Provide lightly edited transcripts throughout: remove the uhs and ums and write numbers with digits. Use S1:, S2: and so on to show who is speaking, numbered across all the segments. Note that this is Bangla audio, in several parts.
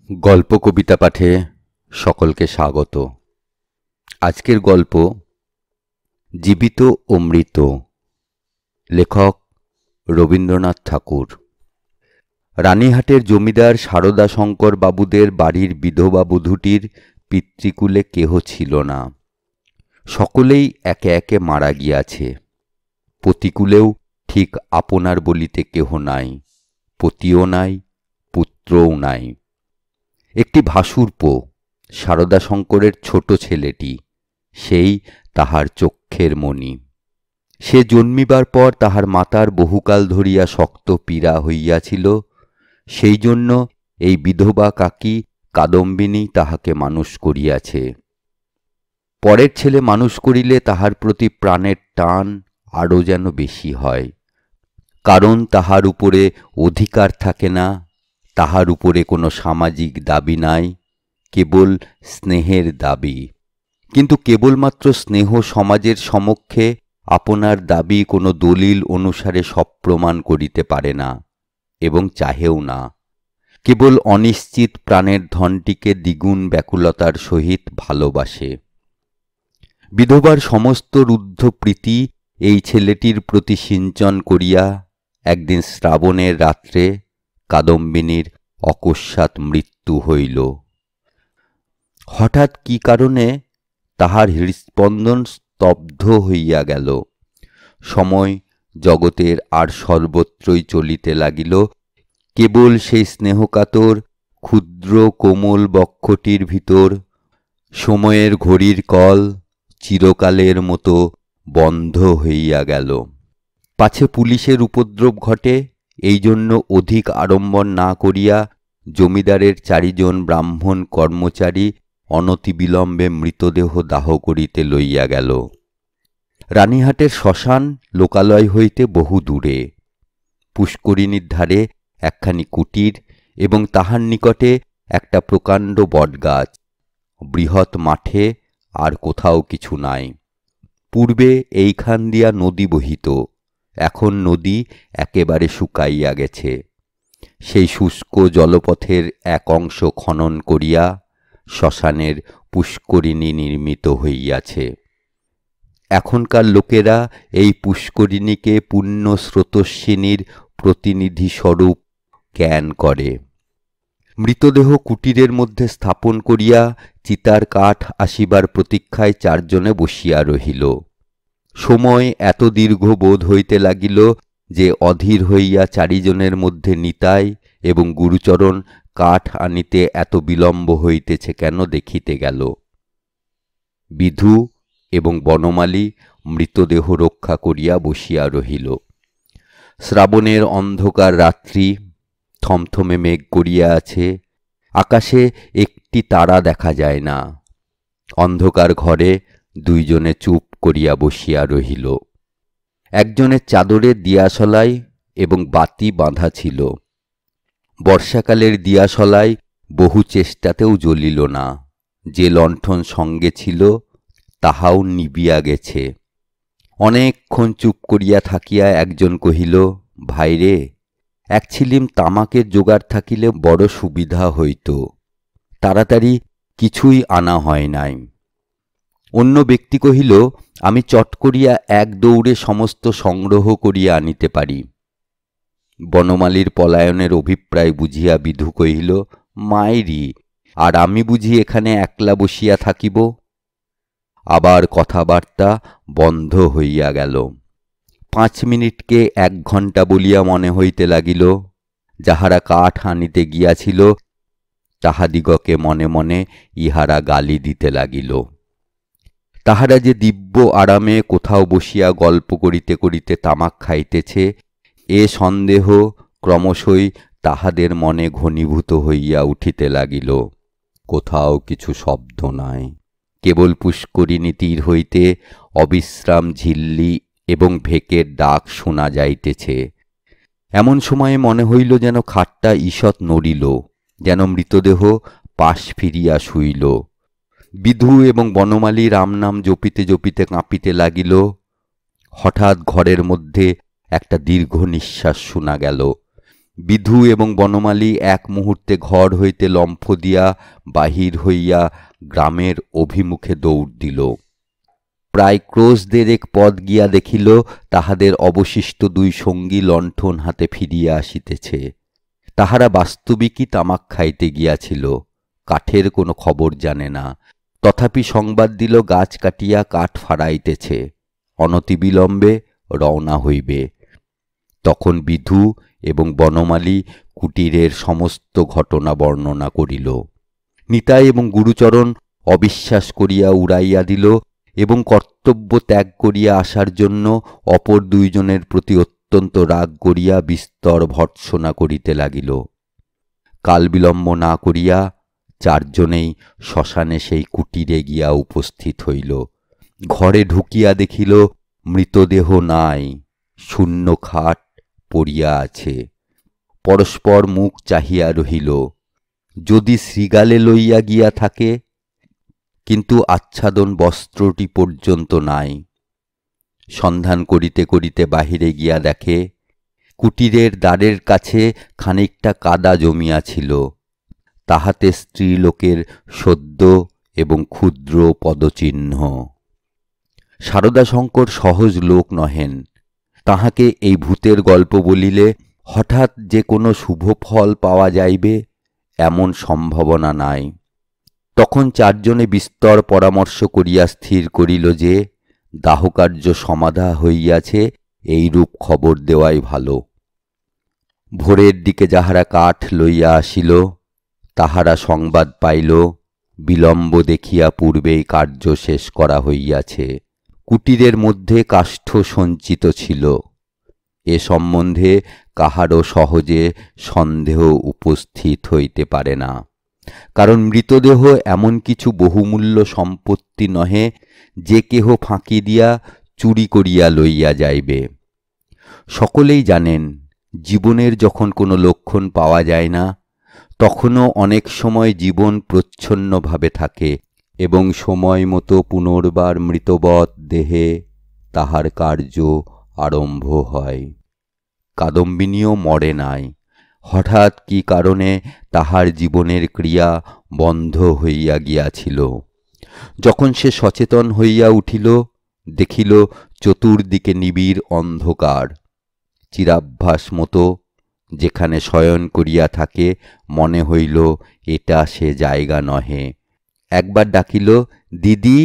S1: গল্প কবিতা পাঠে সকলকে স্বাগত। আজকের গল্প জীবিত ও মৃত। লেখক রবীন্দ্রনাথ ঠাকুর। রানীহাটের জমিদার সারদা শঙ্কর বাবুদের বাড়ির বিধবা বধূটির পিতৃকুলে কেহ ছিল না। সকলেই একে একে মারা গিয়াছে। পতিকুলেও ঠিক আপনার বলিতে কেহ নাই, পতিও নাই, পুত্রও নাই। একটি ভাসুরপো, সারদা শঙ্করের ছোট ছেলেটি, সেই তাহার চক্ষের মণি। সে জন্মিবার পর তাহার মাতার বহুকাল ধরিয়া শক্ত পীড়া হইয়াছিল। সেই জন্য এই বিধবা কাকী কাদম্বিনী তাহাকে মানুষ করিয়াছে। পরের ছেলে মানুষ করিলে তাহার প্রতি প্রাণের টান আরও যেন বেশি হয়, কারণ তাহার উপরে অধিকার থাকে না, তাহার উপরে কোনো সামাজিক দাবি নাই, কেবল স্নেহের দাবি। কিন্তু কেবলমাত্র স্নেহ সমাজের সমক্ষে আপনার দাবি কোনো দলিল অনুসারে সপ্রমাণ করিতে পারে না এবং চাহেও না। কেবল অনিশ্চিত প্রাণের ধনটিকে দ্বিগুণ ব্যাকুলতার সহিত ভালোবাসে। বিধবার সমস্ত রুদ্ধ প্রীতি এই ছেলেটির প্রতি সিঞ্চন করিয়া একদিন শ্রাবণের রাত্রে কাদম্বিনীর অকস্মাৎ মৃত্যু হইল। হঠাৎ কি কারণে তাহার হৃৎস্পন্দন স্তব্ধ হইয়া গেল। সময় জগতের আর সর্বত্রই চলিতে লাগিল, কেবল সেই স্নেহকাতর ক্ষুদ্র কোমল বক্ষটির ভিতর সময়ের ঘড়ির কল চিরকালের মতো বন্ধ হইয়া গেল। পাছে পুলিশের উপদ্রব ঘটে, এই জন্য অধিক আড়ম্বর না করিয়া জমিদারের 4 জন ব্রাহ্মণ কর্মচারী অনতিবিলম্বে মৃতদেহ দাহ করিতে লইয়া গেল। রানীহাটের শ্মশান লোকালয় হইতে বহু দূরে। পুষ্করিণীর ধারে একখানি কুটির এবং তাহার নিকটে একটা প্রকাণ্ড বটগাছ। বৃহৎ মাঠে আর কোথাও কিছু নাই। পূর্বে এইখান দিয়া নদী বহিত, এখন নদী একেবারে শুকাইয়া গেছে। সেই শুষ্ক জলপথের এক অংশ খনন করিয়া শ্মশানের পুষ্করিণী নির্মিত হইয়াছে। এখনকার লোকেরা এই পুষ্করিণীকে পুণ্য স্রোতস্বিনীর প্রতিনিধিস্বরূপ জ্ঞান করে। মৃতদেহ কুটিরের মধ্যে স্থাপন করিয়া চিতার কাঠ আসিবার প্রতীক্ষায় 4 জনে বসিয়া রহিল। সময় এত দীর্ঘ বোধ হইতে লাগিল যে অধীর হইয়া 4 জনের মধ্যে নিতাই এবং গুরুচরণ কাঠ আনিতে এত বিলম্ব হইতেছে কেন দেখিতে গেল। বিধু এবং বনমালী মৃতদেহ রক্ষা করিয়া বসিয়া রহিল। শ্রাবণের অন্ধকার রাত্রি, থমথমে মেঘ করিয়া আছে, আকাশে একটি তারা দেখা যায় না। অন্ধকার ঘরে 2 জনে চুপ করিয়া বসিয়া রহিল। একজনের চাদরে দিয়াশলাই এবং বাতি বাঁধা ছিল। বর্ষাকালের দিয়াশলাই বহু চেষ্টাতেও জ্বলিল না। যে লণ্ঠন সঙ্গে ছিল তাহাও নিবিয়া গেছে। অনেকক্ষণ চুপ করিয়া থাকিয়া একজন কহিল, ভাইরে, 1 ছিলিম তামাকের জোগাড় থাকিলে বড় সুবিধা হইত, তাড়াতাড়ি কিছুই আনা হয় নাই। অন্য ব্যক্তি কহিল, আমি চট করিয়া 1 দৌড়ে সমস্ত সংগ্রহ করিয়া আনিতে পারি। বনমালীর পলায়নের অভিপ্রায় বুঝিয়া বিধু কহিল, মাইরি, আর আমি বুঝি এখানে একলা বসিয়া থাকিব? আবার কথাবার্তা বন্ধ হইয়া গেল। 5 মিনিটকে 1 ঘণ্টা বলিয়া মনে হইতে লাগিল। যাহারা কাঠ আনিতে গিয়াছিল তাহাদিগকে মনে মনে ইহারা গালি দিতে লাগিল। তাহারা যে দিব্য আরামে কোথাও বসিয়া গল্প করিতে করিতে তামাক খাইতেছে, এ সন্দেহ ক্রমশই তাহাদের মনে ঘনীভূত হইয়া উঠিতে লাগিল। কোথাও কিছু শব্দ নাই, কেবল পুষ্করিণী তীর হইতে অবিশ্রাম ঝিল্লি এবং ভেকের ডাক শোনা যাইতেছে। এমন সময়ে মনে হইল যেন খাটটা ঈষৎ নড়িল, যেন মৃতদেহ পাশ ফিরিয়া শুইল। বিধু এবং বনমালী রাম নাম জপিতে জপিতে কাঁপিতে লাগিল। হঠাৎ ঘরের মধ্যে একটা দীর্ঘ নিঃশ্বাস শোনা গেল। বিধু এবং বনমালী এক মুহূর্তে ঘর হইতে লম্ফ দিয়া বাহির হইয়া গ্রামের অভিমুখে দৌড় দিল। প্রায় ক্রোশ দেড়েক পথ গিয়া দেখিল তাহাদের অবশিষ্ট দুই সঙ্গী লণ্ঠন হাতে ফিরিয়া আসিতেছে। তাহারা বাস্তবিকই তামাক খাইতে গিয়াছিল, কাঠের কোনো খবর জানে না। তথাপি সংবাদ দিল গাছ কাটিয়া কাঠ ফাড়াইতেছে, অনতিবিলম্বে রওনা হইবে। তখন বিধু এবং বনমালী কুটিরের সমস্ত ঘটনা বর্ণনা করিল। নিতাই এবং গুরুচরণ অবিশ্বাস করিয়া উড়াইয়া দিল এবং কর্তব্য ত্যাগ করিয়া আসার জন্য অপর দুইজনের প্রতি অত্যন্ত রাগ করিয়া বিস্তর ভর্ৎসনা করিতে লাগিল। কালবিলম্ব না করিয়া চারজনেই শ্মশানে সেই কুটিরে গিয়া উপস্থিত হইল। ঘরে ঢুকিয়া দেখিল মৃতদেহ নাই, শূন্য খাট পড়িয়া আছে। পরস্পর মুখ চাহিয়া রহিল, যদি শৃগালে লইয়া গিয়া থাকে, কিন্তু আচ্ছাদন বস্ত্রটি পর্যন্ত নাই। সন্ধান করিতে করিতে বাহিরে গিয়া দেখে কুটিরের দ্বারের কাছে খানিকটা কাদা জমিয়াছিল, তাহাতে স্ত্রীলোকের সদ্য এবং ক্ষুদ্র পদচিহ্ন। শারদাশঙ্কর সহজ লোক নহেন, তাহাকে এই ভূতের গল্প বলিলে হঠাৎ যে কোনো শুভ ফল পাওয়া যাইবে এমন সম্ভাবনা নাই। তখন চারজনে বিস্তর পরামর্শ করিয়া স্থির করিল যে দাহকার্য সমাধা হইয়াছে, এইরূপ খবর দেওয়াই ভালো। ভোরের দিকে যাহারা কাঠ লইয়া আসিল তাহারা সংবাদ পাইল বিলম্ব দেখিয়া পূর্বেই কার্য শেষ করা হইয়াছে। কুটিরের মধ্যে কাষ্ঠ সঞ্চিত ছিল। এ সম্বন্ধে কাহারও সহজে সন্দেহ উপস্থিত হইতে পারে না, কারণ মৃতদেহ এমন কিছু বহুমূল্য সম্পত্তি নহে যে কেহ ফাঁকি দিয়া চুরি করিয়া লইয়া যাইবে। সকলেই জানেন জীবনের যখন কোনো লক্ষণ পাওয়া যায় না, তখনও অনেক সময় জীবন প্রচ্ছন্নভাবে থাকে এবং সময় মতো পুনর্বার মৃতবৎ দেহে তাহার কার্য আরম্ভ হয়। কাদম্বিনীও মরে নাই। হঠাৎ কি কারণে তাহার জীবনের ক্রিয়া বন্ধ হইয়া গিয়াছিল। যখন সে সচেতন হইয়া উঠিল, দেখিল চতুর্দিকে নিবিড় অন্ধকার। চিরাভ্যাস মতো যেখানে শয়ন করিয়া থাকে মনে হইল এটা সে জায়গা নহে। একবার ডাকিল, দিদি।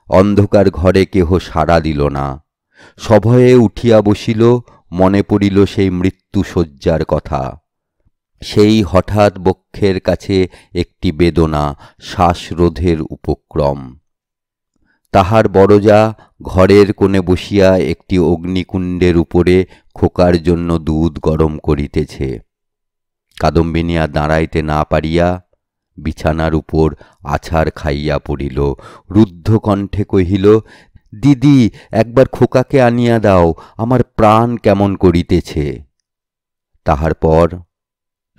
S1: অন্ধকার ঘরে কেহ সাড়া দিল না। সভয়ে উঠিয়া বসিল, মনে পড়িল সেই মৃত্যুশয্যার কথা। সেই হঠাৎ বক্ষের কাছে একটি বেদনা, শ্বাসরোধের উপক্রম। তাহার বড়জা ঘরের কোণে বসিয়া একটি অগ্নিকুণ্ডের উপরে খোকার জন্য দুধ গরম করিতেছে। কাদম্বিনী আর দাঁড়াইতে না পারিয়া বিছানার উপর আছাড় খাইয়া পড়িল। রুদ্ধ কণ্ঠে কহিল, দিদি, একবার খোকাকে আনিয়া দাও, আমার প্রাণ কেমন করিতেছে। তাহার পর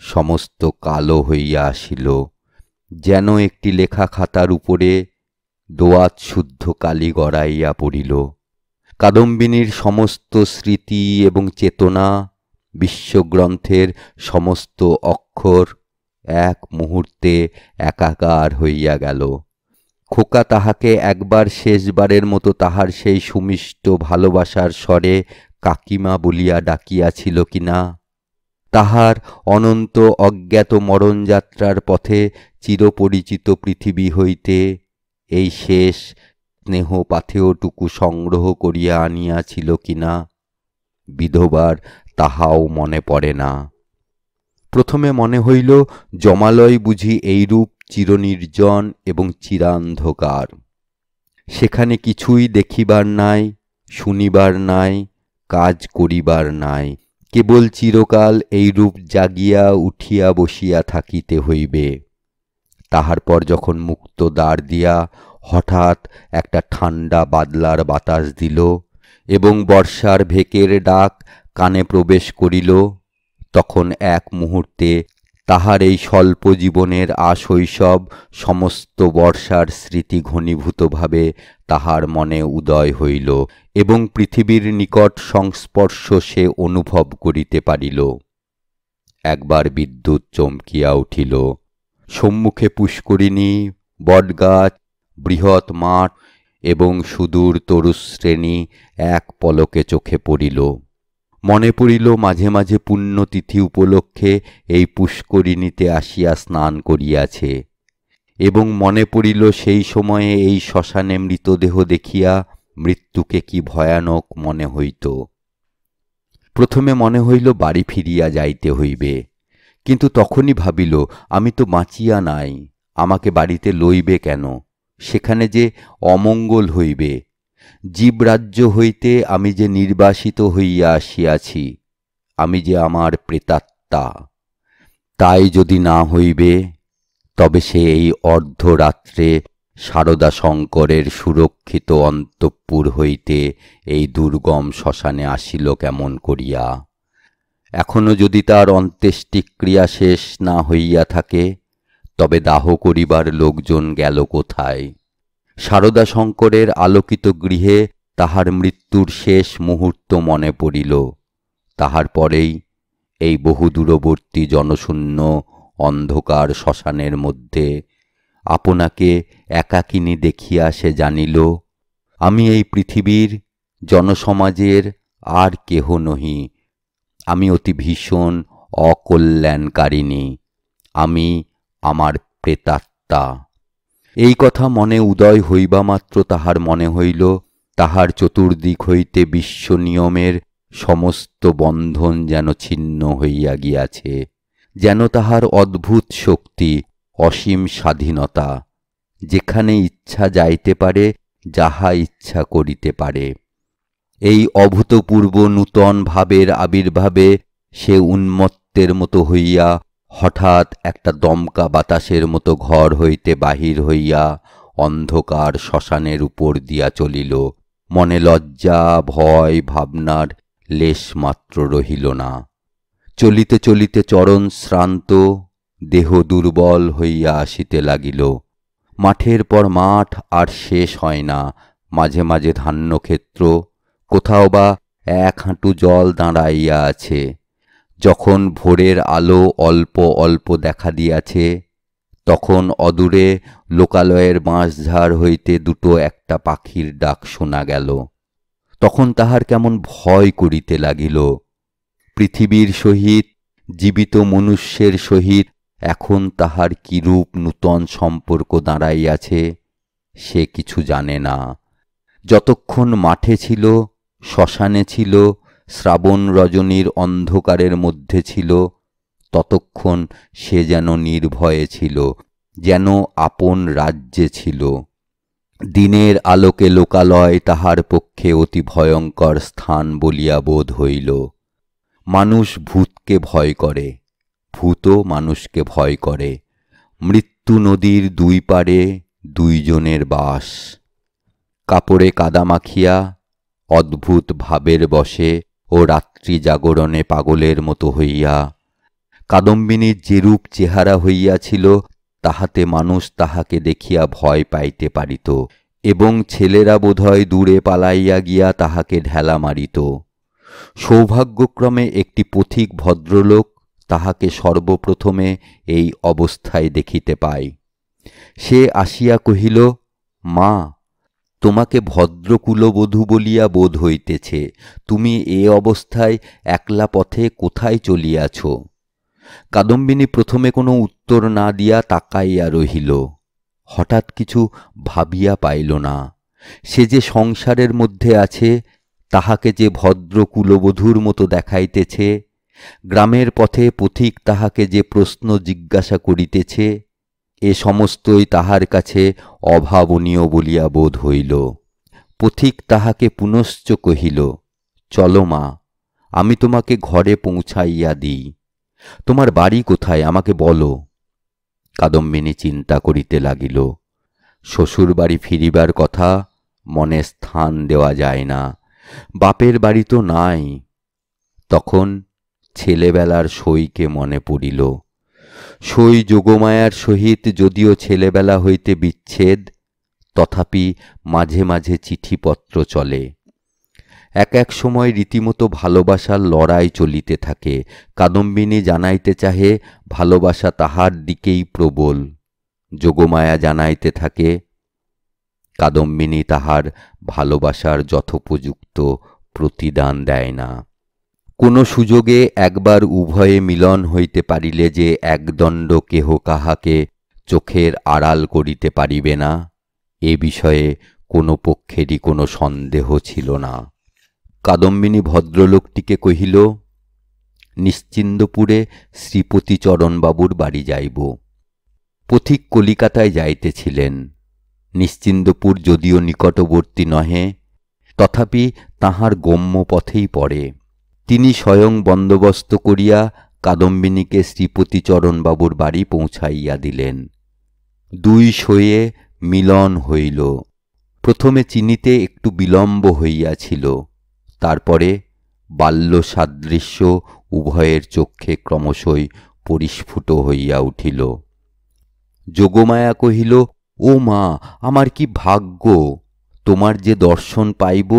S1: সমস্ত কালো হইয়া আসিল, যেন একটি লেখা খাতার উপরে দোয়াত শুদ্ধ কালি গড়াইয়া পড়িল। কাদম্বিনীর সমস্ত স্মৃতি এবং চেতনা, বিশ্বগ্রন্থের সমস্ত অক্ষর এক মুহূর্তে একাকার হইয়া গেল। খোকা তাহাকে একবার শেষবারের মতো তাহার সেই সুমিষ্ট ভালোবাসার স্বরে কাকিমা বলিয়া ডাকিয়াছিল কিনা, তাহার অনন্ত অজ্ঞাত মরণযাত্রার পথে চিরপরিচিত পৃথিবী হইতে এই শেষ স্নেহ পাথেয়টুকু সংগ্রহ করিয়া আনিয়াছিল কিনা, বিধবার তাহাও মনে পড়ে না। প্রথমে মনে হইল জমালয় বুঝি এইরূপ চিরনির্জন এবং চিরান্ধকার। সেখানে কিছুই দেখিবার নাই, শুনিবার নাই, কাজ করিবার নাই, কেবল চিরকাল এইরূপ জাগিয়া উঠিয়া বসিয়া থাকিতে হইবে। তাহার পর যখন মুক্ত দ্বার দিয়া হঠাৎ একটা ঠান্ডা বাদলার বাতাস দিল এবং বর্ষার ভেকের ডাক কানে প্রবেশ করিল, তখন এক মুহূর্তে তাহার এই স্বল্প জীবনের আশৈশব সমস্ত বর্ষার স্মৃতি ঘনীভূতভাবে তাহার মনে উদয় হইল এবং পৃথিবীর নিকট সংস্পর্শ সে অনুভব করিতে পারিল। একবার বিদ্যুৎ চমকিয়া উঠিল। সম্মুখে পুষ্করিণী, বটগাছ, বৃহৎ মাঠ এবং সুদূর তরুশ্রেণী এক পলকে চোখে পড়িল। মনে পড়িল মাঝে মাঝে পুণ্যতিথি উপলক্ষে এই পুষ্করিণীতে আসিয়া স্নান করিয়াছে, এবং মনে পড়িল সেই সময়ে এই শ্মশানে মৃতদেহ দেখিয়া মৃত্যুকে কি ভয়ানক মনে হইত। প্রথমে মনে হইল বাড়ি ফিরিয়া যাইতে হইবে, কিন্তু তখনই ভাবিল আমি তো বাঁচিয়া নাই, আমাকে বাড়িতে লইবে কেন? সেখানে যে অমঙ্গল হইবে। জীবরাজ্য হইতে আমি যে নির্বাসিত হইয়া আসিয়াছি, আমি যে আমার প্রেতাত্মা। তাই যদি না হইবে, তবে সে এই অর্ধরাত্রে সারদা শঙ্করের সুরক্ষিত অন্তঃপুর হইতে এই দুর্গম শ্মশানে আসিল কেমন করিয়া? এখনো যদি তার অন্ত্যেষ্টিক্রিয়া শেষ না হইয়া থাকে, তবে দাহ করিবার লোকজন গেল কোথায়? সারদা শঙ্করের আলোকিত গৃহে তাহার মৃত্যুর শেষ মুহূর্ত মনে পড়িল। তাহার পরেই এই বহুদূরবর্তী জনশূন্য অন্ধকার শ্মশানের মধ্যে আপনাকে একাকিনী দেখিয়া সে জানিল, আমি এই পৃথিবীর জনসমাজের আর কেহ নহি, আমি অতি ভীষণ অকল্যাণকারিণী, আমি আমার প্রেতাত্মা। এই কথা মনে উদয় হইবা মাত্র তাহার মনে হইল তাহার চতুর্দিক হইতে বিশ্ব নিয়মের সমস্ত বন্ধন যেন ছিন্ন হইয়া গিয়াছে, যেন তাহার অদ্ভুত শক্তি, অসীম স্বাধীনতা, যেখানে ইচ্ছা যাইতে পারে, যাহা ইচ্ছা করিতে পারে। এই অভূতপূর্ব নূতন ভাবের আবির্ভাবে সে উন্মত্তের মতো হইয়া হঠাৎ একটা দমকা বাতাসের মতো ঘর হইতে বাহির হইয়া অন্ধকার শ্মশানের উপর দিয়া চলিল। মনে লজ্জা, ভয়, ভাবনার লেশমাত্র রহিল না। চলিতে চলিতে চরণ শ্রান্ত, দেহ দুর্বল হইয়া আসিতে লাগিল। মাঠের পর মাঠ আর শেষ হয় না, মাঝে মাঝে ধান্যক্ষেত্র, কোথাও বা 1 হাঁটু জল দাঁড়াইয়া আছে। যখন ভোরের আলো অল্প অল্প দেখা দিয়াছে, তখন অদূরে লোকালয়ের বাঁশঝাড় হইতে দুটো একটা পাখির ডাক শোনা গেল। তখন তাহার কেমন ভয় করিতে লাগিল। পৃথিবীর সহিত, জীবিত মনুষ্যের সহিত এখন তাহার কিরূপ নূতন সম্পর্ক দাঁড়াইয়াছে সে কিছু জানে না। যতক্ষণ মাঠে ছিল, শ্মশানে ছিল, শ্রাবণ রজনীর অন্ধকারের মধ্যে ছিল, ততক্ষণ সে যেন নির্ভয়ে ছিল, যেন আপন রাজ্যে ছিল। দিনের আলোকে লোকালয় তাহার পক্ষে অতি ভয়ঙ্কর স্থান বলিয়া বোধ হইল। মানুষ ভূতকে ভয় করে, ভূতও মানুষকে ভয় করে। মৃত্যু নদীর 2 পারে 2 জনের বাস। কাপড়ে কাদা মাখিয়া অদ্ভুত ভাবের বশে ও রাত্রি জাগরণে পাগলের মতো হইয়া কাদম্বিনীর যেরূপ চেহারা হইয়াছিল, তাহাতে মানুষ তাহাকে দেখিয়া ভয় পাইতে পারিত, এবং ছেলেরা বোধহয় দূরে পালাইয়া গিয়া তাহাকে ঢেলা মারিত। সৌভাগ্যক্রমে একটি পথিক ভদ্রলোক তাহাকে সর্বপ্রথমে এই অবস্থায় দেখিতে পায়। সে আসিয়া কহিল, মা, তোমাকে ভদ্রকুলবধূ বলিয়া বোধ হইতেছে, তুমি এ অবস্থায় একলা পথে কোথায় চলিয়াছ? কাদম্বিনী প্রথমে কোনো উত্তর না দিয়া তাকাইয়া রহিল। হঠাৎ কিছু ভাবিয়া পাইল না। সে যে সংসারের মধ্যে আছে, তাহাকে যে ভদ্র কুলবধূর মতো দেখাইতেছে, গ্রামের পথে পথিক তাহাকে যে প্রশ্ন জিজ্ঞাসা করিতেছে, এ সমস্তই তাহার কাছে অভাবনীয় বলিয়া বোধ হইল। পথিক তাহাকে পুনশ্চ কহিল, চলো মা, আমি তোমাকে ঘরে পৌঁছাইয়া দিই। তোমার বাড়ি কোথায় আমাকে বলো। কাদম্বিনী চিন্তা করিতে লাগিল। শ্বশুর বাড়ি ফিরিবার কথা, মনে স্থান দেওয়া যায় না। বাপের বাড়ি তো নাই। তখন ছেলেবেলার সইকে মনে পড়িল। সই যোগমায়ার সহিত যদিও ছেলেবেলা হইতে বিচ্ছেদ, তথাপি মাঝে মাঝে চিঠিপত্র চলে। এক এক সময় রীতিমতো ভালোবাসার লড়াই চলিতে থাকে। কাদম্বিনী জানাইতে চাহে ভালোবাসা তাহার দিকেই প্রবল। যোগমায়া জানাইতে থাকে কাদম্বিনী তাহার ভালোবাসার যথোপযুক্ত প্রতিদান দেয় না। কোনো সুযোগে একবার উভয়ে মিলন হইতে পারিলে যে একদণ্ড কেহ কাহাকে চোখের আড়াল করিতে পারিবে না, এ বিষয়ে কোনো পক্ষেরই কোনো সন্দেহ ছিল না। কাদম্বিনী ভদ্রলোকটিকে কহিল, নিশ্চিন্দপুরে শ্রীপতিচরণবাবুর বাড়ি যাইব। পথিক কলিকাতায় যাইতেছিলেন। নিশ্চিন্দপুর যদিও নিকটবর্তী নহে, তথাপি তাহার গম্য পথেই পড়ে। তিনি স্বয়ং বন্দোবস্ত করিয়া কাদম্বিনীকে শ্রীপতিচরণবাবুর বাড়ি পৌঁছাইয়া দিলেন। দুই সয়ে মিলন হইল। প্রথমে চিনিতে একটু বিলম্ব হইয়াছিল, তারপরে বাল্যসাদৃশ্য উভয়ের চক্ষে ক্রমশই পরিস্ফুট হইয়া উঠিল। যোগমায়া কহিল, ও মা, আমার কি ভাগ্য! তোমার যে দর্শন পাইব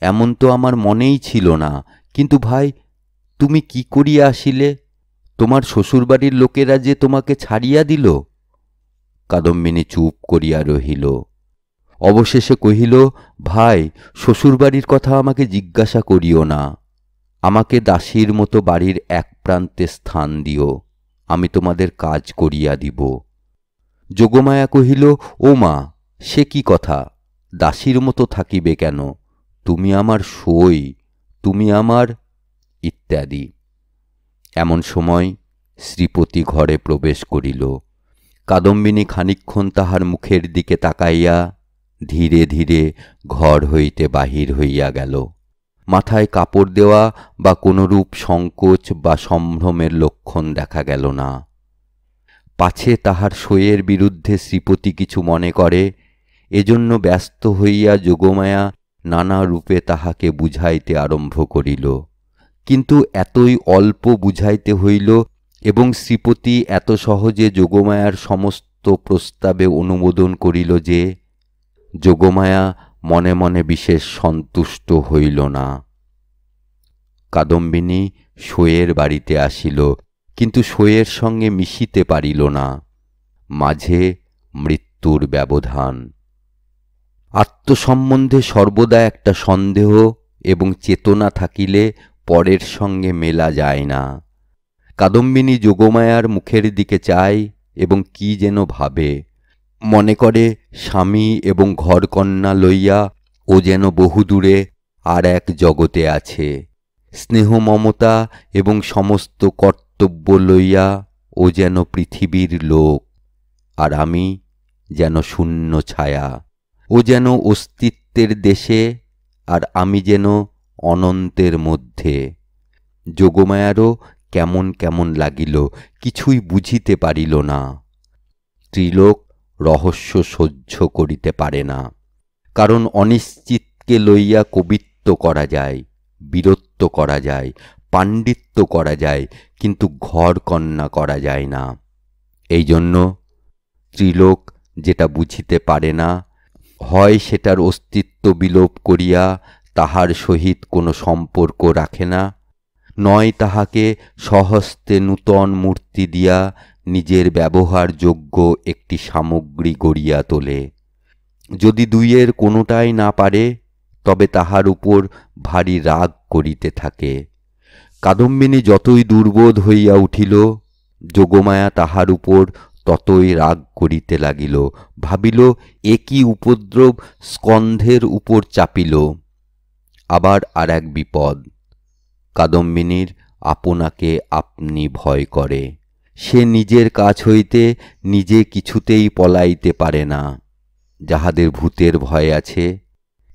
S1: এমন তো আমার মনেই ছিল না। কিন্তু ভাই, তুমি কি করিয়া আসিলে? তোমার শ্বশুরবাড়ির লোকেরা যে তোমাকে ছাড়িয়া দিল। কাদম্বিনী চুপ করিয়া রহিল। অবশেষে কহিল, ভাই, শ্বশুরবাড়ির কথা আমাকে জিজ্ঞাসা করিও না। আমাকে দাসীর মতো বাড়ির এক প্রান্তে স্থান দিও, আমি তোমাদের কাজ করিয়া দিব। যোগমায়া কহিল, ও মা, সে কি কথা? দাসীর মতো থাকিবে কেন? তুমি আমার সই, তুমি আমার ইত্যাদি। এমন সময় শ্রীপতি ঘরে প্রবেশ করিল। কাদম্বিনী খানিকক্ষণ তাহার মুখের দিকে তাকাইয়া ধীরে ধীরে ঘর হইতে বাহির হইয়া গেল। মাথায় কাপড় দেওয়া বা কোনরূপ সংকোচ বা সম্ভ্রমের লক্ষণ দেখা গেল না। পাছে তাহার সইয়ের বিরুদ্ধে শ্রীপতি কিছু মনে করে, এজন্য ব্যস্ত হইয়া যোগমায়া নানা রূপে তাহাকে বুঝাইতে আরম্ভ করিল। কিন্তু এতই অল্প বুঝাইতে হইল এবং শ্রীপতি এত সহজে যোগমায়ার সমস্ত প্রস্তাবে অনুমোদন করিল যে যোগমায়া মনে মনে বিশেষ সন্তুষ্ট হইল না। কাদম্বিনী সইয়ের বাড়িতে আসিল, কিন্তু সইয়ের সঙ্গে মিশিতে পারিল না। মাঝে মৃত্যুর ব্যবধান। আত্মসম্বন্ধে সর্বদা একটা সন্দেহ এবং চেতনা থাকিলে পরের সঙ্গে মেলা যায় না। কাদম্বিনী যোগমায়ার মুখের দিকে চায় এবং কি যেন ভাবে, মনে করে স্বামী এবং ঘরকন্যা লইয়া ও যেন বহুদূরে আর এক জগতে আছে। স্নেহ মমতা এবং সমস্ত কর্তব্য লইয়া ও যেন পৃথিবীর লোক, আর আমি যেন শূন্য ছায়া। ও যেন অস্তিত্বের দেশে, আর আমি যেন অনন্তের মধ্যে। যোগমায়ারও কেমন কেমন লাগিল, কিছুই বুঝিতে পারিল না। ত্রিলোক রহস্য সহ্য করিতে পারে না, কারণ অনিশ্চিতকে লইয়া কবিত্ব করা যায়, বীরত্ব করা যায়, পাণ্ডিত্য করা যায়, কিন্তু ঘরকন্যা করা যায় না। এই জন্য ত্রিলোক যেটা বুঝিতে পারে না, হয় সেটার অস্তিত্ব বিলোপ করিয়া তাহার সহিত কোনো সম্পর্ক রাখে না, নয় তাহাকে স্বহস্তে নূতন মূর্তি দিয়া নিজের ব্যবহারযোগ্য একটি সামগ্রী গড়িয়া তোলে। যদি দুইয়ের কোনোটাই না পারে, তবে তাহার উপর ভারী রাগ করিতে থাকে। কাদম্বিনী যতই দুর্বোধ হইয়া উঠিল, যোগমায়া তাহার উপর ততই রাগ করিতে লাগিল। ভাবিল, এ কি উপদ্রব স্কন্ধের উপর চাপিল। আবার আর এক বিপদ। কাদম্বিনীর আপনাকে আপনি ভয় করে। সে নিজের কাছ হইতে নিজে কিছুতেই পলাইতে পারে না। যাহাদের ভূতের ভয় আছে,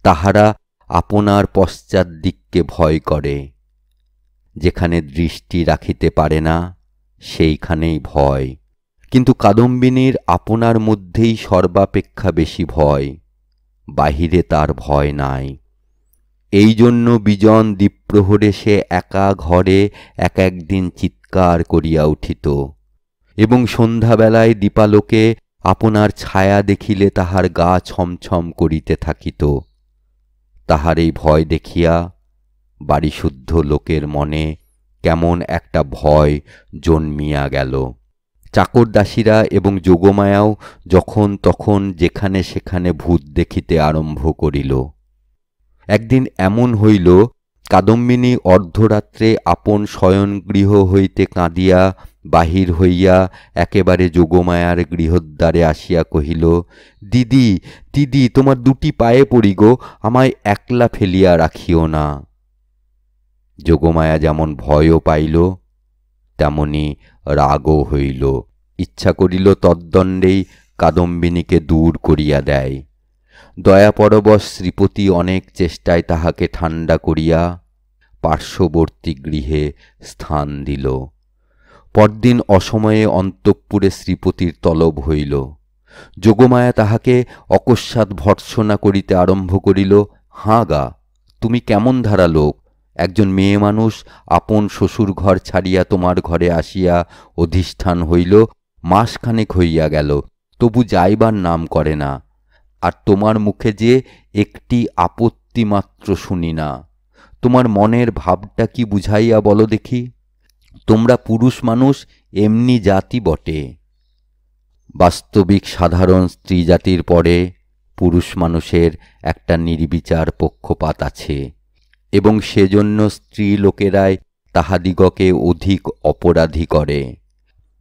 S1: তাহারা আপনার পশ্চাৎ দিককে ভয় করে। যেখানে দৃষ্টি রাখিতে পারে না, সেইখানেই ভয়। কিন্তু কাদম্বিনীর আপনার মধ্যেই সর্বাপেক্ষা বেশি ভয়, বাহিরে তার ভয় নাই। এই জন্য বিজন দ্বীপ্রহরে সে একা ঘরে এক একদিন চিৎকার করিয়া উঠিত, এবং সন্ধ্যাবেলায় দীপালোকে আপনার ছায়া দেখিলে তাহার গা ছমছম করিতে থাকিত। তাহার এই ভয় দেখিয়া বাড়িশুদ্ধ লোকের মনে কেমন একটা ভয় জন্মিয়া গেল। চাকর দাসীরা এবং যোগমায়াও যখন তখন যেখানে সেখানে ভূত দেখিতে আরম্ভ করিল। একদিন এমন হইল, কাদম্বিনী অর্ধরাত্রে আপন শয়নগৃহ হইতে কাঁদিয়া বাহির হইয়া একেবারে যোগমায়ার গৃহদ্বারে আসিয়া কহিল, দিদি দিদি, তোমার দুটি পায়ে পড়ি গো, আমায় একলা ফেলিয়া রাখিও না। যোগমায়া যেমন ভয়ও পাইল, তেমনি রাগও হইল। ইচ্ছা করিল তদ্দণ্ডেই কাদম্বিনীকে দূর করিয়া দেয়। দয়াপরবশ শ্রীপতি অনেক চেষ্টায় তাহাকে ঠান্ডা করিয়া পার্শ্ববর্তী গৃহে স্থান দিল। পরদিন অসময়ে অন্তঃপুরে শ্রীপতির তলব হইল। যোগমায়া তাহাকে অকস্মাৎ ভর্ৎসনা করিতে আরম্ভ করিল। হাঁ গা, তুমি কেমন ধারা লোক! একজন মেয়ে মানুষ আপন শ্বশুর ঘর ছাড়িয়া তোমার ঘরে আসিয়া অধিষ্ঠান হইল, মাসখানেক হইয়া গেল, তবু যাইবার নাম করে না। আর তোমার মুখে যে একটি আপত্তি মাত্র শুনি না। তোমার মনের ভাবটা কি বুঝাইয়া বলো দেখি। তোমরা পুরুষ মানুষ এমনি জাতি বটে। বাস্তবিক সাধারণ স্ত্রী জাতির পরে পুরুষ মানুষের একটা নির্বিচার পক্ষপাত আছে, এবং সেজন্য স্ত্রী লোকেরাই তাহাদিগকে অধিক অপরাধী করে।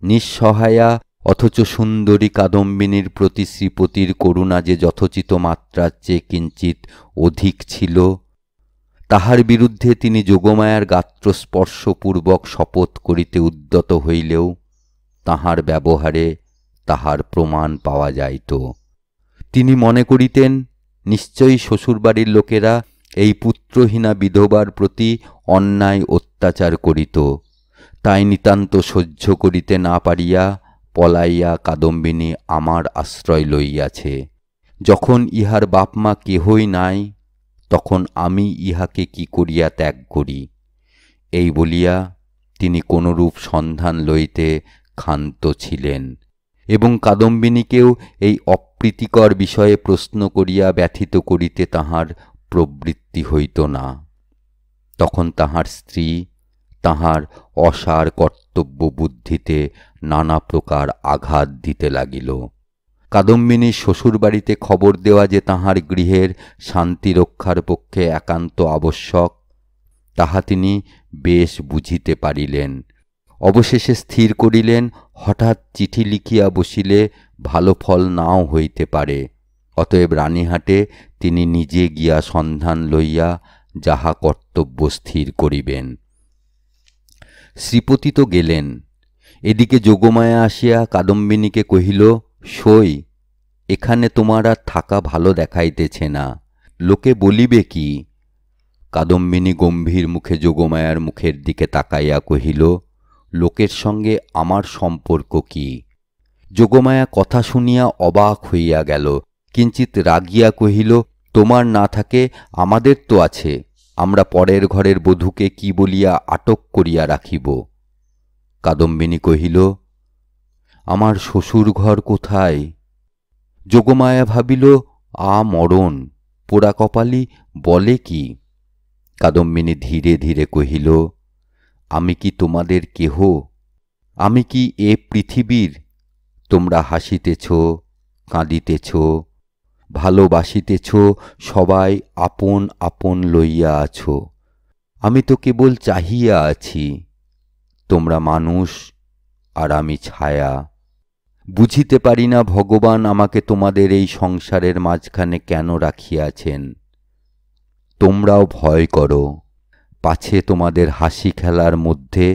S1: নিঃসহায়া অথচ সুন্দরী কাদম্বিনীর প্রতি শ্রীপতির করুণা যে যথোচিত মাত্রার চেয়ে কিঞ্চিৎ অধিক ছিল, তাহার বিরুদ্ধে তিনি যোগমায়ার গাত্রস্পর্শপূর্বক শপথ করিতে উদ্যত হইলেও তাহার ব্যবহারে তাহার প্রমাণ পাওয়া যাইত। তিনি মনে করিতেন, নিশ্চয়ই শ্বশুরবাড়ির লোকেরা এই পুত্রহীনা বিধবার প্রতি অন্যায় অত্যাচার করিত। তাই নিতান্ত সহ্য করিতে না পারিয়া পলাইয়া কাদম্বিনী আমার আশ্রয় লইয়াছে। যখন ইহার বাপ মা কেহই নাই, তখন আমি ইহাকে কি করিয়া ত্যাগ করি। এই বলিয়া তিনি কোনরূপ সন্ধান লইতে ক্ষান্ত ছিলেন, এবং কাদম্বিনীকেও এই অপ্রীতিকর বিষয়ে প্রশ্ন করিয়া ব্যথিত করিতে তাহার প্রবৃত্তি হইত না। তখন তাহার স্ত্রী তাহার অসার কর্তব্য বুদ্ধিতে নানা প্রকার আঘাত দিতে লাগিল। কাদম্বিনীর শ্বশুরবাড়িতে খবর দেওয়া যে তাহার গৃহের শান্তি রক্ষার পক্ষে একান্ত আবশ্যক, তাহা তিনি বেশ বুঝিতে পারিলেন। অবশেষে স্থির করিলেন, হঠাৎ চিঠি লিখিয়া বসিলে ভালো ফল নাও হইতে পারে। অতএব রানীহাটে তিনি নিজে গিয়া সন্ধান লইয়া যাহা কর্তব্য স্থির করিবেন। শ্রীপতি তো গেলেন। এদিকে যোগমায়া আসিয়া কাদম্বিনীকে কহিল, সই, এখানে তোমার আর থাকা ভালো দেখাইতেছে না, লোকে বলিবে কি? কাদম্বিনী গম্ভীর মুখে যোগমায়ার মুখের দিকে তাকাইয়া কহিল, লোকের সঙ্গে আমার সম্পর্ক কি? যোগমায়া কথা শুনিয়া অবাক হইয়া গেল, কিঞ্চিৎ রাগিয়া কহিল, তোমার না থাকে আমাদের তো আছে, আমরা পরের ঘরের বধূকে কি বলিয়া আটক করিয়া রাখিব? কাদম্বিনী কহিল, আমার শ্বশুর ঘর কোথায়? যোগমায়া ভাবিল, মরণ, পোড়া কপালি বলে কি? কাদম্বিনী ধীরে ধীরে কহিল, আমি কি তোমাদের কেহ? আমি কি এ পৃথিবীর? তোমরা হাসিতেছ, কাঁদিতেছ, ভালোবাসিতেছ, সবাই আপন আপন লইয়া আছো। আমি তো কেবল চাহিয়া আছি। তোমরা মানুষ আর আমি ছায়া। বুঝিতে পারি না ভগবান আমাকে তোমাদের এই সংসারের মাঝখানে কেন রাখিয়াছেন। তোমরাও ভয় করো, পাছে তোমাদের হাসি খেলার মধ্যে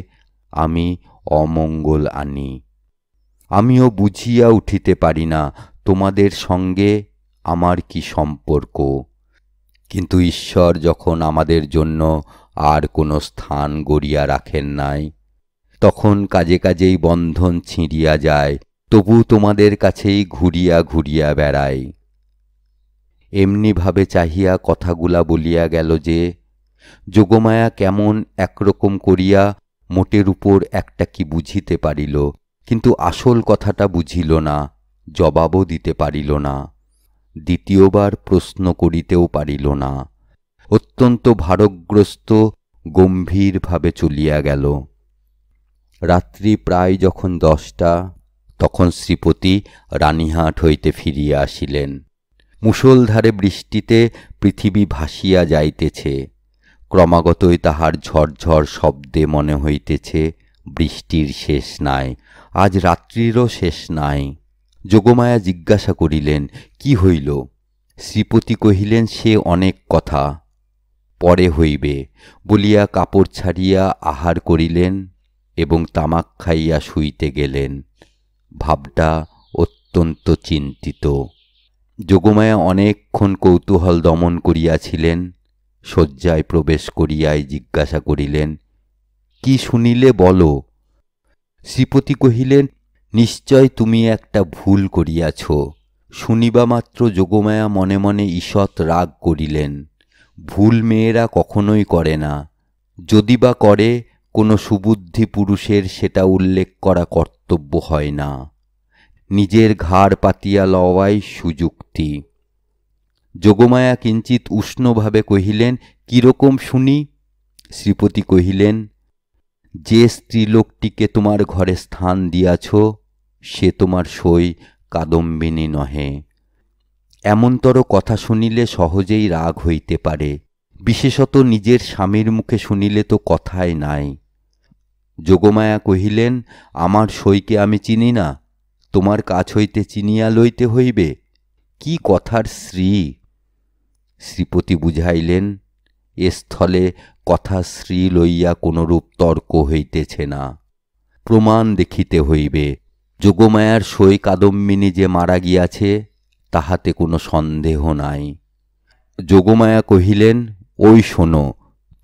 S1: আমি অমঙ্গল আনি। আমিও বুঝিয়া উঠিতে পারি না তোমাদের সঙ্গে আমার কি সম্পর্ক। কিন্তু ঈশ্বর যখন আমাদের জন্য আর কোনো স্থান গড়িয়া রাখেন নাই, তখন কাজে কাজেই বন্ধন ছিঁড়িয়া যায়, তবু তোমাদের কাছেই ঘুরিয়া ঘুরিয়া বেড়াই। এমনিভাবে চাহিয়া কথাগুলা বলিয়া গেল যে যোগমায়া কেমন একরকম করিয়া মোটের উপর একটা কি বুঝিতে পারিল, কিন্তু আসল কথাটা বুঝিল না, জবাবও দিতে পারিল না, দ্বিতীয়বার প্রশ্ন করিতেও পারিল না। অত্যন্ত ভারগ্রস্ত গম্ভীরভাবে চলিয়া গেল। রাত্রি প্রায় যখন 10টা, তখন শ্রীপতি রানীহাট হইতে ফিরিয়া আসিলেন। মুষলধারে বৃষ্টিতে পৃথিবী ভাসিয়া যাইতেছে। ক্রমাগতই তাহার ঝরঝর শব্দে মনে হইতেছে বৃষ্টির শেষ নাই, আজ রাত্রিরও শেষ নাই। যোগমায়া জিজ্ঞাসা করিলেন, কি হইল? শ্রীপতি কহিলেন, সে অনেক কথা, পরে হইবে বলিয়া কাপড় ছাড়িয়া আহার করিলেন এবং তামাক খাইয়া শুইতে গেলেন। ভাবটা অত্যন্ত চিন্তিত। যোগমায়া অনেকক্ষণ কৌতূহল দমন করিয়াছিলেন। শয্যায় প্রবেশ করিয়াই জিজ্ঞাসা করিলেন, কি শুনিলে বলো? শ্রীপতি কহিলেন, নিশ্চয় তুমি একটা ভুল করিয়াছ। শুনিবা মাত্র যোগমায়া মনে মনে ঈষৎ রাগ করিলেন। ভুল মেয়েরা কখনোই করে না, যদি বা করে কোনো সুবুদ্ধি পুরুষের সেটা উল্লেখ করা কর্তব্য হয় না। নিজের ঘাড় পাতিয়া লওয়াই সুযুক্তি। যোগমায়া কিঞ্চিত উষ্ণভাবে কহিলেন, কিরকম শুনি? শ্রীপতি কহিলেন, যে স্ত্রীলোকটিকে তোমার ঘরে স্থান দিয়াছ সে তোমার সই কাদম্বিনী নহে। এমনতর কথা শুনিলে সহজেই রাগ হইতে পারে, বিশেষত নিজের স্বামীর মুখে শুনিলে তো কথাই নাই। যোগমায়া কহিলেন, আমার সইকে আমি চিনি না, তোমার কাছ হইতে চিনিয়া লইতে হইবে? কি কথার শ্রী! শ্রীপতি বুঝাইলেন, এ স্থলে কথা শ্রী লইয়া কোনরূপ তর্ক হইতেছে না, প্রমাণ দেখিতে হইবে। যোগমায়ার সই কাদম্বিনী যে মারা গিয়াছে তাহাতে কোনো সন্দেহ নাই। যোগমায়া কহিলেন, ওই শোনো,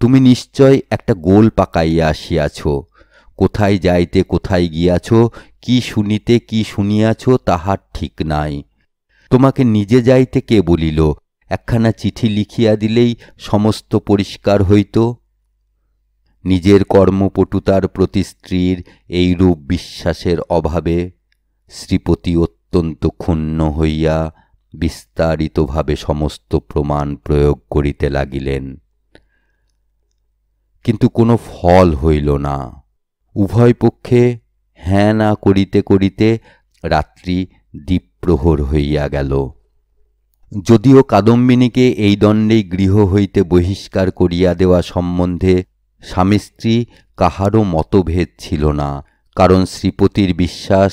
S1: তুমি নিশ্চয় একটা গোল পাকাইয়া আসিয়াছ। কোথায় যাইতে কোথায় গিয়াছ, কি শুনিতে কি শুনিয়াছ তাহার ঠিক নাই। তোমাকে নিজে যাইতে কে বলিল? একখানা চিঠি লিখিয়া দিলেই সমস্ত পরিষ্কার হইত। নিজের কর্মপটুতার প্রতি স্ত্রীর এইরূপ বিশ্বাসের অভাবে শ্রীপতি অত্যন্ত ক্ষুণ্ণ হইয়া বিস্তারিতভাবে সমস্ত প্রমাণ প্রয়োগ করিতে লাগিলেন। কিন্তু কোনো ফল হইল না। উভয় পক্ষে হ্যাঁ না করিতে করিতে রাত্রি দ্বীপ্রহর হইয়া গেল। যদিও কাদম্বিনীকে এই দণ্ডেই গৃহ হইতে বহিষ্কার করিয়া দেওয়া সম্বন্ধে স্বামী স্ত্রী কাহারও মতভেদ ছিল না, কারণ শ্রীপতির বিশ্বাস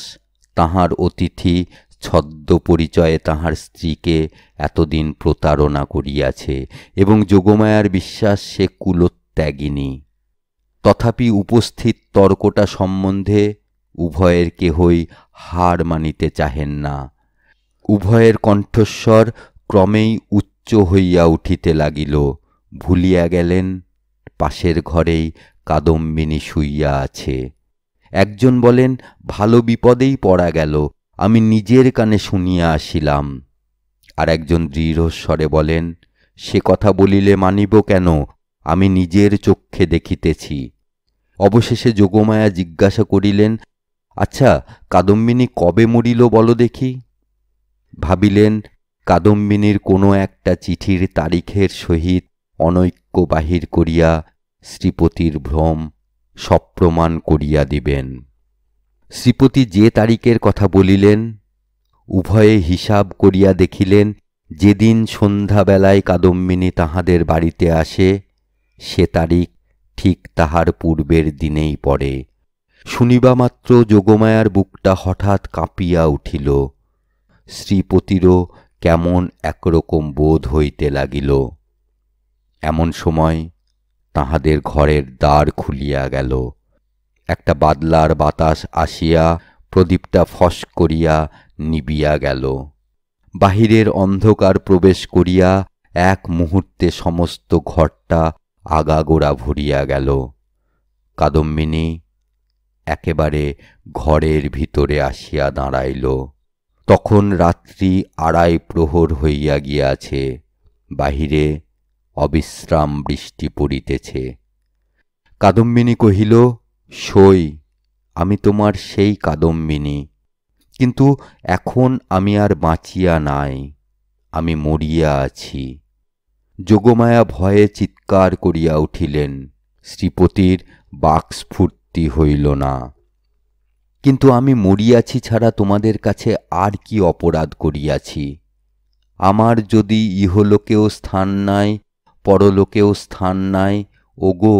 S1: তাহার অতিথি ছদ্ম পরিচয়ে তাহার স্ত্রীকে এতদিন প্রতারণা করিয়াছে এবং যোগমায়ার বিশ্বাস সে কুলত্যাগিনী। তথাপি উপস্থিত তর্কটা সম্বন্ধে উভয়ের কেহই হার মানিতে চাহেন না। উভয়ের কণ্ঠস্বর ক্রমেই উচ্চ হইয়া উঠিতে লাগিল। ভুলিয়া গেলেন পাশের ঘরেই কাদম্বিনী শুইয়া আছে। একজন বলেন, ভালো বিপদেই পড়া গেল, আমি নিজের কানে শুনিয়া আসিলাম। আর একজন দৃঢ়স্বরে বলেন, সে কথা বলিলে মানিব কেন, আমি নিজের চক্ষে দেখিতেছি। অবশেষে যোগমায়া জিজ্ঞাসা করিলেন, আচ্ছা, কাদম্বিনী কবে মরিল বলো দেখি? ভাবিলেন কাদম্বিনীর কোনো একটা চিঠির তারিখের সহিত অনৈক্য বাহির করিয়া শ্রীপতির ভ্রম সপ্রমাণ করিয়া দিবেন। শ্রীপতি যে তারিখের কথা বলিলেন উভয়ে হিসাব করিয়া দেখিলেন, যেদিন সন্ধ্যাবেলায় কাদম্বিনী তাহাদের বাড়িতে আসে সে তারিখ ঠিক তাহার পূর্বের দিনেই পড়ে। শুনিবা মাত্র যোগমায়ার বুকটা হঠাৎ কাঁপিয়া উঠিল। শ্রীপতিরও কেমন একরকম বোধ হইতে লাগিল। এমন সময় তাহাদের ঘরের দ্বার খুলিয়া গেল। একটা বাদলার বাতাস আসিয়া প্রদীপটা ফস করিয়া নিবিয়া গেল। বাহিরের অন্ধকার প্রবেশ করিয়া এক মুহূর্তে সমস্ত ঘরটা আগাগোড়া ভরিয়া গেল। কাদম্বিনী একেবারে ঘরের ভিতরে আসিয়া দাঁড়াইল। তখন রাত্রি 2:30 প্রহর হইয়া গিয়াছে। বাহিরে অবিশ্রাম বৃষ্টি পড়িতেছে। কাদম্বিনী কহিল, সই, আমি তোমার সেই কাদম্বিনী, কিন্তু এখন আমি আর বাঁচিয়া নাই, আমি মরিয়া আছি। যোগমায়া ভয়ে চিৎকার করিয়া উঠিলেন। শ্রীপতির বাক্স্ফূর্তি হইল না। কিন্তু আমি মরিয়াছি ছাড়া তোমাদের কাছে আর কি অপরাধ করিয়াছি? আমার যদি ইহলোকেও স্থান নাই, পরলোকেও স্থান নাই, ওগো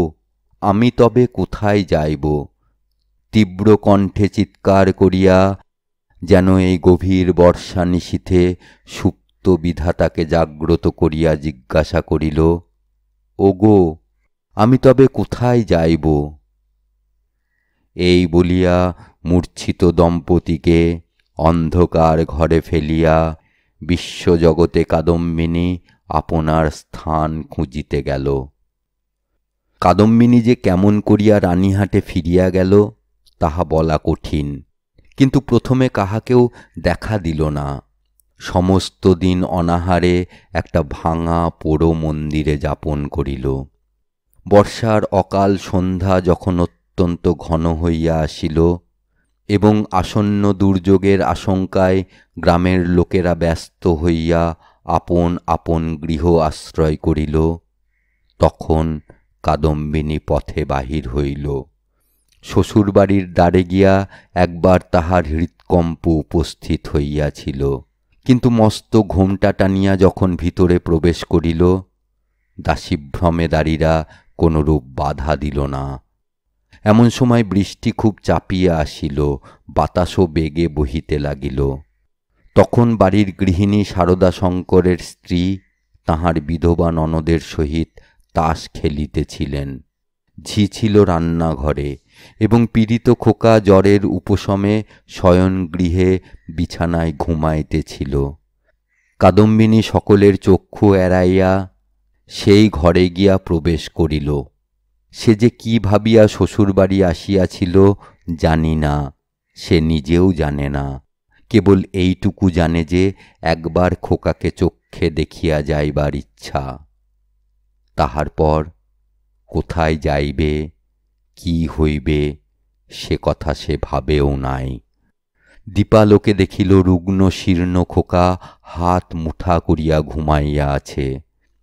S1: আমি তবে কোথায় যাইব? তীব্র কণ্ঠে চিৎকার করিয়া যেন এই গভীর বর্ষা নিশীথে সুপ্ত বিধাতাকে জাগ্রত করিয়া জিজ্ঞাসা করিল, ওগো আমি তবে কোথায় যাইব? এই বলিয়া মূর্ছিত দম্পতিকে অন্ধকার ঘরে ফেলিয়া বিশ্বজগতে কাদম্বিনী আপনার স্থান খুঁজিতে গেল। কাদম্বিনী যে কেমন করিয়া রানীহাটে ফিরিয়া গেল তাহা বলা কঠিন, কিন্তু প্রথমে কাহাকেও দেখা দিল না। সমস্ত দিন অনাহারে একটা ভাঙা পোড়ো মন্দিরে যাপন করিল। বর্ষার অকাল সন্ধ্যা যখন অত্যন্ত ঘন হইয়া আসিল এবং আসন্ন দুর্যোগের আশঙ্কায় গ্রামের লোকেরা ব্যস্ত হইয়া আপন আপন গৃহ আশ্রয় করিল, তখন কাদম্বিনী পথে বাহির হইল। শ্বশুরবাড়ির দ্বারে গিয়া একবার তাহার হৃৎকম্প উপস্থিত হইয়াছিল, কিন্তু মস্ত ঘোমটা টানিয়া যখন ভিতরে প্রবেশ করিল, দাসীভ্রমেদারীরা কোনরূপ বাধা দিল না। এমন সময় বৃষ্টি খুব চাপিয়া আসিল, বাতাসও বেগে বহিতে লাগিল। তখন বাড়ির গৃহিণী শারদা শঙ্করের স্ত্রী তাহার বিধবা ননদের সহিত তাস খেলিতেছিলেন। ঝি ছিল রান্নাঘরে এবং পীড়িত খোকা জ্বরের উপশমে শয়নগৃহে বিছানায় ঘুমাইতেছিল। কাদম্বিনী সকলের চক্ষু এড়াইয়া সেই ঘরে গিয়া প্রবেশ করিল। সে যে কি ভাবিয়া শ্বশুরবাড়ি আসিয়াছিল জানি না, সে নিজেও জানে না। কেবল এইটুকু জানে যে একবার খোকাকে চক্ষে দেখিয়া যাইবার ইচ্ছা। তাহার পর কোথায় যাইবে, কি হইবে, সে কথা সে ভাবেও নাই। দীপালোকে দেখিল রুগ্ন শীর্ণ খোকা হাত মুঠা করিয়া ঘুমাইয়া আছে।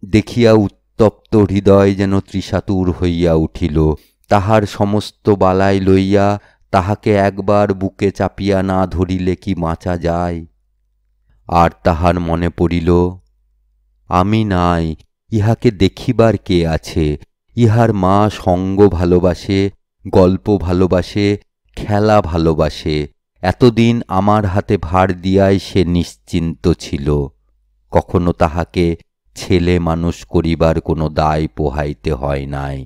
S1: দেখিয়া উত্তপ্ত হৃদয় যেন ত্রিশাতুর হইয়া উঠিল। তাহার সমস্ত বালাই লইয়া তাহাকে একবার বুকে চাপিয়া না ধরিলে কি বাঁচা যায়? আর তাহার মনে পড়িল, আমি নাই, ইহাকে দেখিবার কে আছে? ইহার মা সঙ্গ ভালোবাসে, গল্প ভালোবাসে, খেলা ভালোবাসে। এতদিন আমার হাতে ভার দিয়াই সে নিশ্চিন্ত ছিল। কখনো তাহাকে ছেলে মানুষ করিবার কোনো দায় পোহাইতে হয় নাই।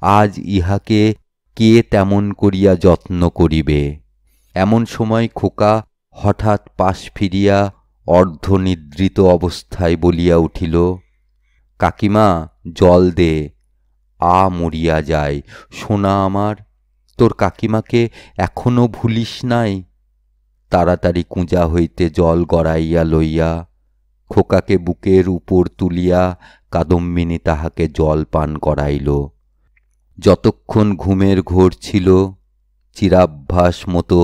S1: আজ ইহাকে কে তেমন করিয়া যত্ন করিবে? এমন সময় খোকা হঠাৎ পাশ ফিরিয়া অর্ধনিদ্রিত অবস্থায় বলিয়া উঠিল, কাকিমা জল দে, মরিয়া যায়। সোনা আমার, তোর কাকিমাকে এখনো ভুলিস নাই? তাড়াতাড়ি কুঁজা হইতে জল গড়াইয়া লইয়া খোকাকে বুকের উপর তুলিয়া কাদম্বিনী তাহাকে জল পান করাইল। যতক্ষণ ঘুমের ঘোর ছিল, চিরাভ্যাস মতো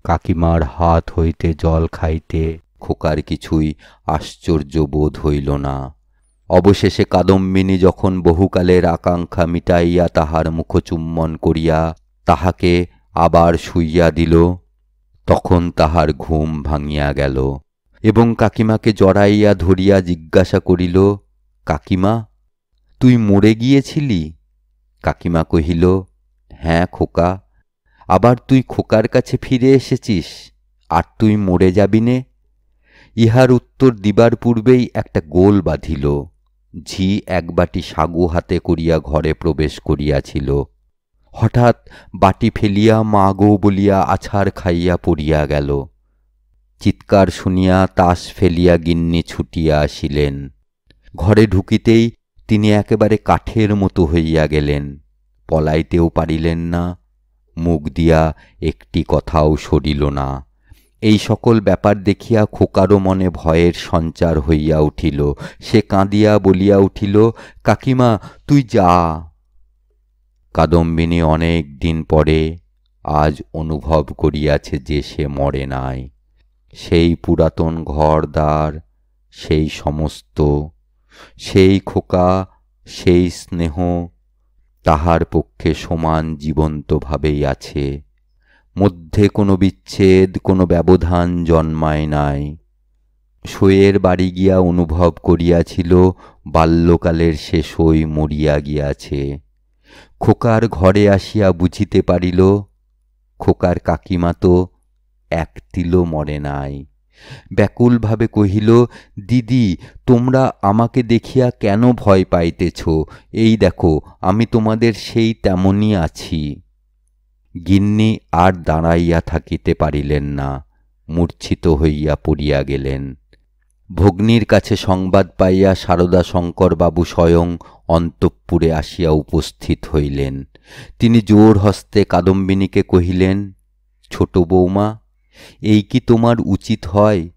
S1: কাকিমার হাত হইতে জল খাইতে খোকার কিছুই আশ্চর্য বোধ হইল না। অবশেষে কাদম্বিনী যখন বহুকালের আকাঙ্ক্ষা মিটাইয়া তাহার মুখচুম্বন করিয়া তাহাকে আবার শুইয়া দিল, তখন তাহার ঘুম ভাঙিয়া গেল এবং কাকিমাকে জড়াইয়া ধরিয়া জিজ্ঞাসা করিল, কাকিমা তুই মরে গিয়েছিলি? কাকিমা কহিল, হ্যাঁ খোকা, আবার তুই খোকার কাছে ফিরে এসেছিস, আর তুই মরে যাবি নে? ইহার উত্তর দিবার পূর্বেই একটা গোল বাঁধিল। ঝি এক বাটি সাগু হাতে করিয়া ঘরে প্রবেশ করিয়াছিল। হঠাৎ বাটি ফেলিয়া মা গো বলিয়া আছাড় খাইয়া পড়িয়া গেল। চিৎকার শুনিয়া তাস ফেলিয়া গিন্নি ছুটিয়া আসিলেন। ঘরে ঢুকিতেই তিনি একেবারে কাঠের মতো হইয়া গেলেন। পলাইতেও পারিলেন না, মুখ দিয়া একটি কথাও সরিল না। এই সকল ব্যাপার দেখিয়া খোকারও মনে ভয়ের সঞ্চার হইয়া উঠিল। সে কাঁদিয়া বলিয়া উঠিল, কাকিমা তুই যা। কাদম্বিনী অনেক দিন পরে আজ অনুভব করিয়াছে যে সে মরে নাই। সেই পুরাতন ঘর দ্বার, সেই সমস্ত সেই খোকা, সেই স্নেহ তাহার পক্ষে সমান জীবন্তভাবেই আছে। মধ্যে কোনো বিচ্ছেদ, কোনো ব্যবধান জন্মায় নাই। সইয়ের বাড়ি গিয়া অনুভব করিয়াছিল বাল্যকালের সে সই মরিয়া গিয়াছে। খোকার ঘরে আসিয়া বুঝিতে পারিল খোকার কাকিমা তো এক তিলও মরে নাই। ব্যাকুলভাবে কহিল, দিদি, তোমরা আমাকে দেখিয়া কেন ভয় পাইতেছ? এই দেখো, আমি তোমাদের সেই তেমনই আছি। গিন্নি আর দাঁড়াইয়া থাকিতে পারিলেন না, মূর্ছিত হইয়া পড়িয়া গেলেন। ভগ্নীর কাছে সংবাদ পাইয়া সারদা শঙ্করবাবু স্বয়ং অন্তঃপুরে আসিয়া উপস্থিত হইলেন। তিনি জোর হস্তে কাদম্বিনীকে কহিলেন, ছোট বৌমা, এই কি তোমার উচিত হয়?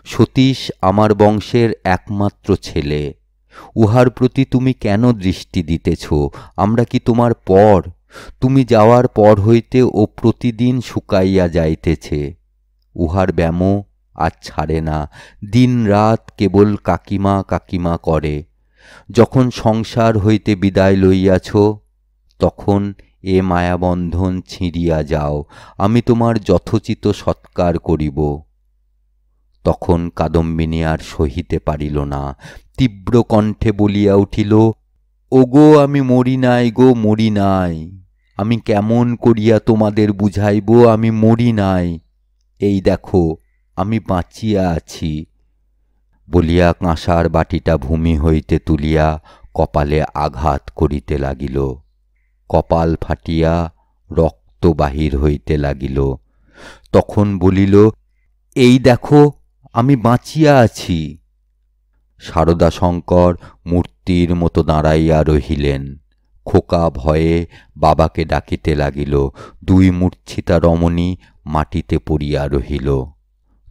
S1: সতীশ আমার বংশের একমাত্র ছেলে, উহার প্রতি তুমি কেন দৃষ্টি দিতেছ? আমরা কি তোমার পর? তুমি যাওয়ার পর হইতে ও প্রতিদিন শুকাইয়া যাইতেছে। উহার ব্যামো আর ছাড়ে না, দিন রাত কেবল কাকিমা কাকিমা করে। যখন সংসার হইতে বিদায় লইয়াছ, তখন এ মায়াবন্ধন ছিঁড়িয়া যাও, আমি তোমার যথোচিত সৎকার করিব। তখন কাদম্বিনী আর সহিতে পারিল না, তীব্র কণ্ঠে বলিয়া উঠিল, ওগো, আমি মরি নাই গো, মরি নাই। আমি কেমন করিয়া তোমাদের বুঝাইব আমি মরি নাই? এই দেখো, আমি বাঁচিয়া আছি। বলিয়া কাঁসার বাটিটা ভূমি হইতে তুলিয়া কপালে আঘাত করিতে লাগিল। কপাল ফাটিয়া রক্ত বাহির হইতে লাগিল। তখন বলিল, এই দেখো, আমি বাঁচিয়া আছি। সারদা শঙ্কর মূর্তির মতো দাঁড়াইয়া রহিলেন। খোকা ভয়ে বাবাকে ডাকিতে লাগিল। দুই মূর্ছিতা রমণী মাটিতে পড়িয়া রহিল।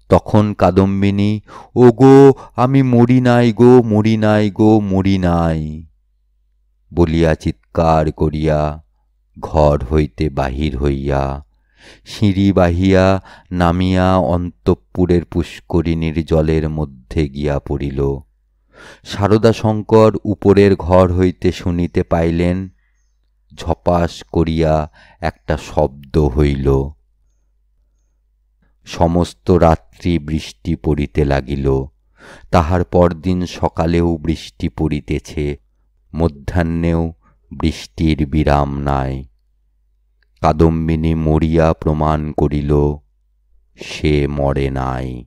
S1: তখন কাদম্বিনী, ওগো, আমি মরি নাই গো, মরি নাই গো, মরি নাই বলিয়া চিৎকার করিয়া ঘর হইতে বাহির হইয়া সিঁড়ি বাহিয়া নামিয়া অন্তঃপুরের পুষ্করিণীর জলের মধ্যে গিয়া পড়িল। সারদা শঙ্কর উপরের ঘর হইতে শুনিতে পাইলেন, ঝপাস করিয়া একটা শব্দ হইল। সমস্ত রাত্রি বৃষ্টি পড়িতে লাগিল। তাহার পরদিন সকালেও বৃষ্টি পড়িতেছে, মধ্যাহ্নেও বৃষ্টির বিরাম নাই। কাদম্বিনী মরিয়া প্রমাণ করিল, সে মরে নাই।